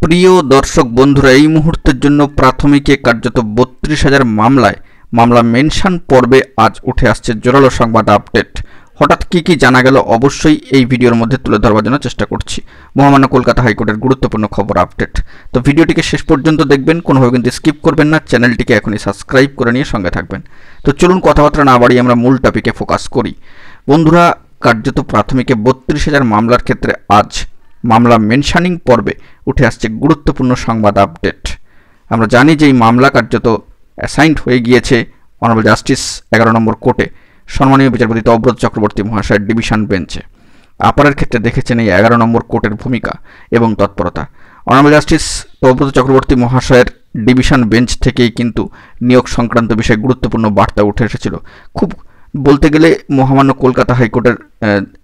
প্রিয় দর্শক বন্ধুরা, এই মুহূর্তের জন্য প্রাথমিকে কার্যত ৩২,০০০ মামলা মেনশন পর্বে আজ উঠে আসছে জোরালো সংবাদ আপডেট। হঠাৎ কি জানা গেল অবশ্যই এই ভিডিওর মধ্যে তুলে ধরবার জন্য চেষ্টা করছি। মহামান্য কলকাতা হাইকোর্টের গুরুত্বপূর্ণ খবর আপডেট। তো ভিডিওটিকে শেষ পর্যন্ত দেখবেন, কোনোভাবে কিন্তু স্কিপ করবেন না। চ্যানেলটিকে এখনই সাবস্ক্রাইব করে নিয়ে সঙ্গে থাকবেন। তো চলুন কথাবার্তা না বাড়িয়ে আমরা মূল টপিকে ফোকাস করি। বন্ধুরা, কার্যত প্রাথমিকে ৩২,০০০ মামলার ক্ষেত্রে আজ মামলা মেনশানিং পর্বে উঠে আসছে গুরুত্বপূর্ণ সংবাদ আপডেট। আমরা জানি যে এই মামলা কার্যত অ্যাসাইন্ড হয়ে গিয়েছে অনারেবল জাস্টিস ১১ নম্বর কোর্টে, সম্মানীয় বিচারপতি তব্রত চক্রবর্তী মহাশয়ের ডিভিশন বেঞ্চে। আপারের ক্ষেত্রে দেখেছেন এই ১১ নম্বর কোর্টের ভূমিকা এবং তৎপরতা। অনারেবল জাস্টিস তব্রত চক্রবর্তী মহাশয়ের ডিভিশন বেঞ্চ থেকেই কিন্তু নিয়োগ সংক্রান্ত বিষয়ে গুরুত্বপূর্ণ বার্তা উঠে এসেছিল। খুব বলতে গেলে মহামান্য কলকাতা হাইকোর্টের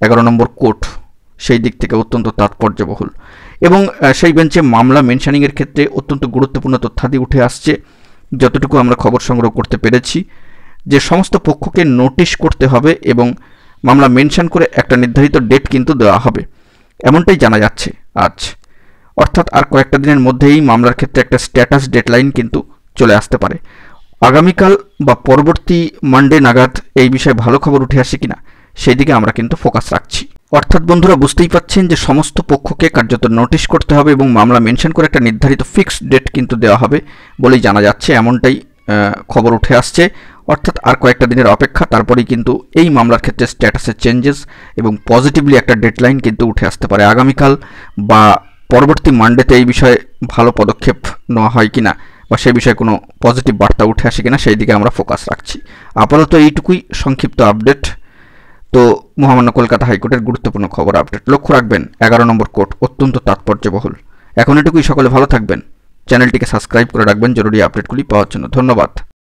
১১ নম্বর কোর্ট সেই দিক থেকে অত্যন্ত তাৎপর্যবহুল, এবং সেই বেঞ্চে মামলা মেনশানিংয়ের ক্ষেত্রে অত্যন্ত গুরুত্বপূর্ণ তথ্যাদি উঠে আসছে। যতটুকু আমরা খবর সংগ্রহ করতে পেরেছি, যে সমস্ত পক্ষকে নোটিশ করতে হবে এবং মামলা মেনশন করে একটা নির্ধারিত ডেট কিন্তু দেওয়া হবে, এমনটাই জানা যাচ্ছে আজ। অর্থাৎ আর কয়েকটা দিনের মধ্যেই মামলার ক্ষেত্রে একটা স্ট্যাটাস ডেডলাইন কিন্তু চলে আসতে পারে। আগামীকাল বা পরবর্তী মানডে নাগাদ এই বিষয়ে ভালো খবর উঠে আসে কিনা সেই দিকে আমরা কিন্তু ফোকাস রাখছি। অর্থাৎ বন্ধুরা, বুঝতেই পাচ্ছেন যে সমস্ত পক্ষকে কার্যত নোটিশ করতে হবে এবং মামলা মেনশন করে একটা নির্ধারিত ফিক্সড ডেট কিন্তু দেওয়া হবে বলেই জানা যাচ্ছে, এমনটাই খবর উঠে আসছে। অর্থাৎ আর কয়েকটা দিনের অপেক্ষা, তারপরেই কিন্তু এই মামলার ক্ষেত্রে স্ট্যাটাসের চেঞ্জেস এবং পজিটিভলি একটা ডেডলাইন কিন্তু উঠে আসতে পারে আগামীকাল বা পরবর্তী মানডেতে। এই বিষয়ে ভালো পদক্ষেপ নেওয়া হয় কিনা বা সেই বিষয়ে কোনো পজিটিভ বার্তা উঠে আসে কিনা সেই দিকে আমরা ফোকাস রাখছি। আপাতত এইটুকুই সংক্ষিপ্ত আপডেট। তো মহামান্য কলকাতা হাইকোর্টের গুরুত্বপূর্ণ খবর আপডেট। লক্ষ্য রাখবেন ১১ নম্বর কোর্ট অত্যন্ত তাৎপর্যবহুল। এখন এটুকুই, সকলে ভালো থাকবেন। চ্যানেলটিকে সাবস্ক্রাইব করে রাখবেন জরুরি আপডেটগুলি পাওয়ার জন্য। ধন্যবাদ।